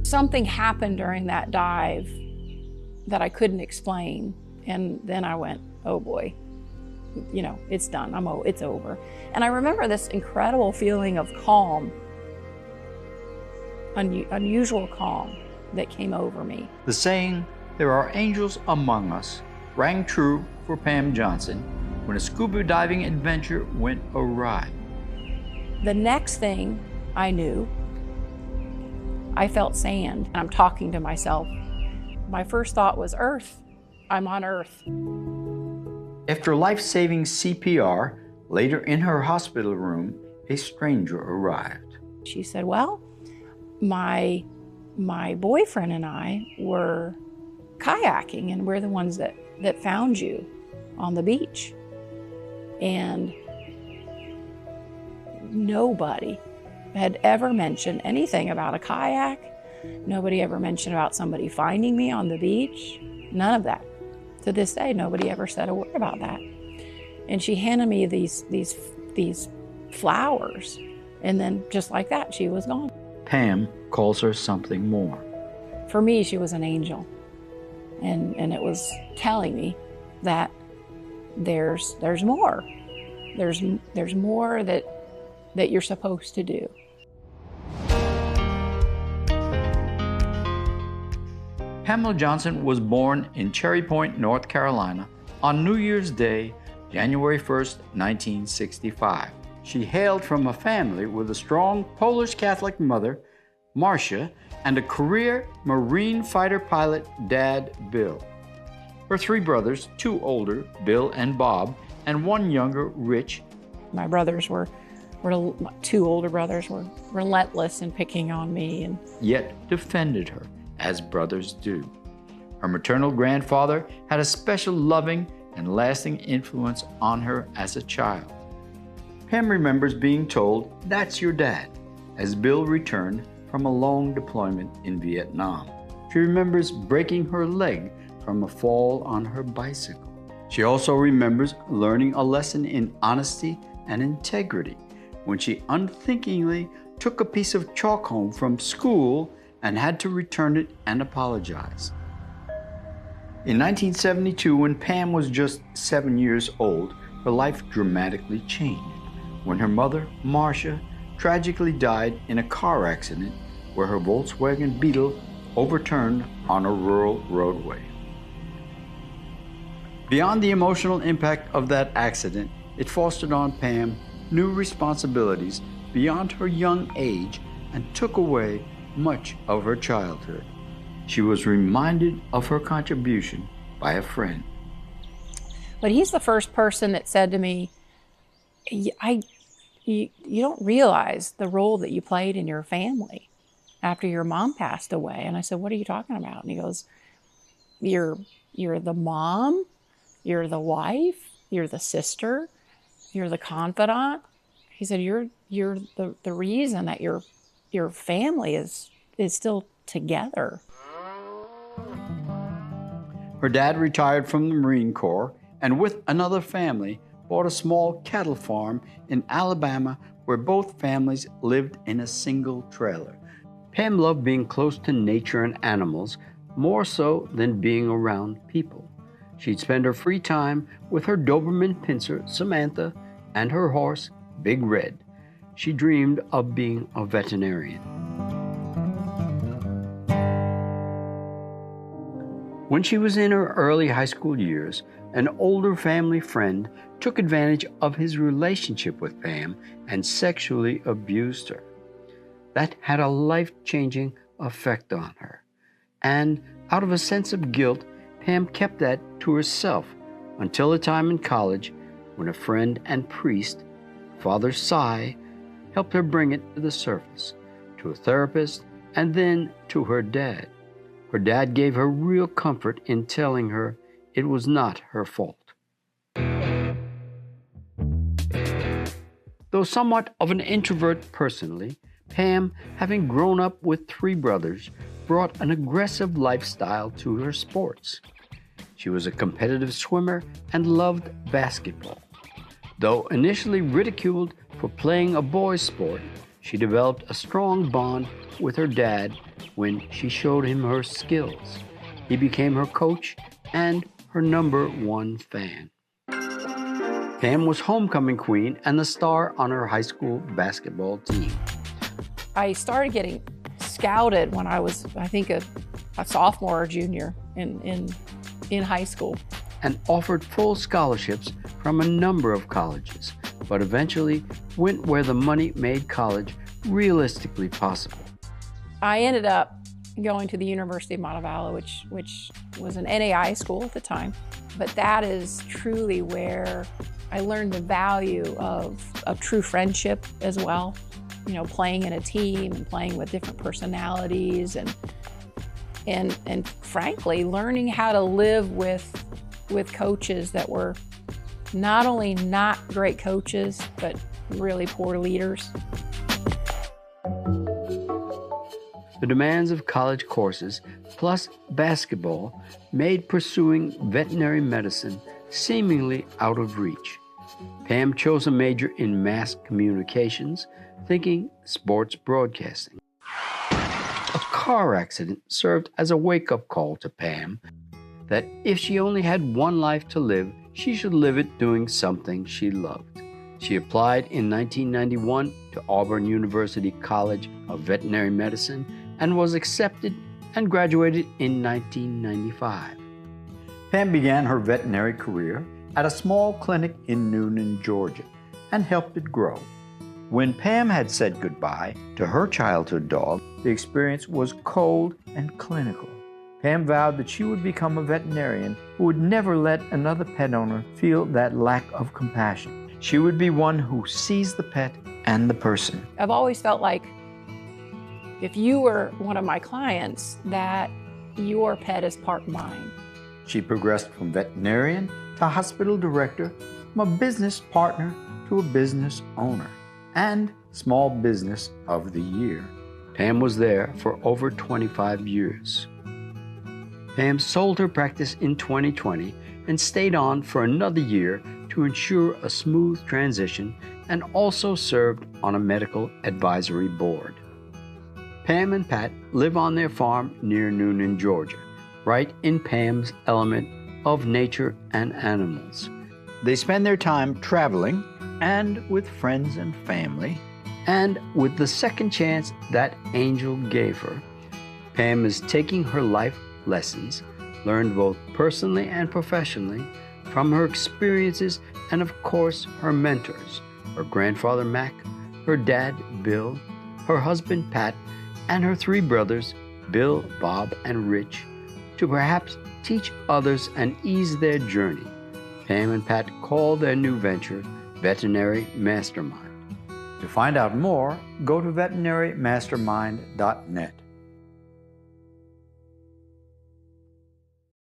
Something happened during that dive that I couldn't explain. And then I went, oh boy, you know, it's done, it's over. And I remember this incredible feeling of calm, unusual calm that came over me. The saying, "There are angels among us," rang true for Pam Johnson when a scuba diving adventure went awry. The next thing I knew, I felt sand. I'm talking to myself. My first thought was Earth. I'm on Earth. After life-saving CPR, later in her hospital room, a stranger arrived. She said, well, my boyfriend and I were kayaking, and we're the ones that found you on the beach. And nobody had ever mentioned anything about a kayak. Nobody ever mentioned about somebody finding me on the beach. None of that. To this day, nobody ever said a word about that. And she handed me these flowers, and then just like that, she was gone. Pam calls her something more. For me, she was an angel. And it was telling me that there's more. There's more that you're supposed to do. Pamela Johnson was born in Cherry Point, North Carolina on New Year's Day, January 1st, 1965. She hailed from a family with a strong Polish Catholic mother, Marcia, and a career Marine fighter pilot dad, Bill. Her three brothers, two older, Bill and Bob, and one younger, Rich. My brothers two older brothers were relentless in picking on me, and yet defended her, as brothers do. Her maternal grandfather had a special loving and lasting influence on her as a child. Pam remembers being told, "That's your dad," as Bill returned from a long deployment in Vietnam. She remembers breaking her leg from a fall on her bicycle. She also remembers learning a lesson in honesty and integrity when she unthinkingly took a piece of chalk home from school and had to return it and apologize. In 1972, when Pam was just 7 years old, her life dramatically changed when her mother, Marcia, tragically died in a car accident where her Volkswagen Beetle overturned on a rural roadway. Beyond the emotional impact of that accident, it fostered on Pam new responsibilities beyond her young age and took away much of her childhood. She was reminded of her contribution by a friend. But he's the first person that said to me, you don't realize the role that you played in your family after your mom passed away. And I said, what are you talking about? And he goes, you're the mom, you're the wife, you're the sister, you're the confidant. He said, you're the reason that your family is still together. Her dad retired from the Marine Corps and with another family bought a small cattle farm in Alabama where both families lived in a single trailer. Pam loved being close to nature and animals more so than being around people. She'd spend her free time with her Doberman pincer, Samantha, and her horse, Big Red. She dreamed of being a veterinarian. When she was in her early high school years, an older family friend took advantage of his relationship with Pam and sexually abused her. That had a life-changing effect on her. And out of a sense of guilt, Pam kept that to herself until a time in college when a friend and priest, Father Cy, helped her bring it to the surface, to a therapist, and then to her dad. Her dad gave her real comfort in telling her it was not her fault. Though somewhat of an introvert personally, Pam, having grown up with three brothers, brought an aggressive lifestyle to her sports. She was a competitive swimmer and loved basketball. Though initially ridiculed for playing a boys' sport, she developed a strong bond with her dad when she showed him her skills. He became her coach and her #1 fan. Pam was homecoming queen and the star on her high school basketball team. I started getting scouted when I was, I think, a sophomore or junior in high school. And offered full scholarships from a number of colleges, but eventually went where the money made college realistically possible. I ended up going to the University of Montevallo, which was an NAI school at the time. But that is truly where I learned the value of true friendship as well. You know, playing in a team and playing with different personalities and frankly, learning how to live with coaches that were not only not great coaches, but really poor leaders. The demands of college courses, plus basketball, made pursuing veterinary medicine seemingly out of reach. Pam chose a major in mass communications, thinking sports broadcasting. A car accident served as a wake-up call to Pam that if she only had one life to live, she should live it doing something she loved. She applied in 1991 to Auburn University College of Veterinary Medicine and was accepted and graduated in 1995. Pam began her veterinary career at a small clinic in Noonan, Georgia, and helped it grow. When Pam had said goodbye to her childhood dog, the experience was cold and clinical. Pam vowed that she would become a veterinarian who would never let another pet owner feel that lack of compassion. She would be one who sees the pet and the person. I've always felt like if you were one of my clients, that your pet is part mine. She progressed from veterinarian to hospital director, from a business partner to a business owner, and Small Business of the Year. Pam was there for over 25 years. Pam sold her practice in 2020 and stayed on for another year to ensure a smooth transition and also served on a medical advisory board. Pam and Pat live on their farm near Noonan, Georgia, right in Pam's element of nature and animals. They spend their time traveling and with friends and family. And with the second chance that Angel gave her, Pam is taking her life lessons, learned both personally and professionally, from her experiences and, of course, her mentors, her grandfather Mac, her dad Bill, her husband Pat, and her 3 brothers, Bill, Bob, and Rich, to perhaps teach others and ease their journey. Pam and Pat call their new venture Veterinary Mastermind. To find out more, go to veterinarymastermind.net.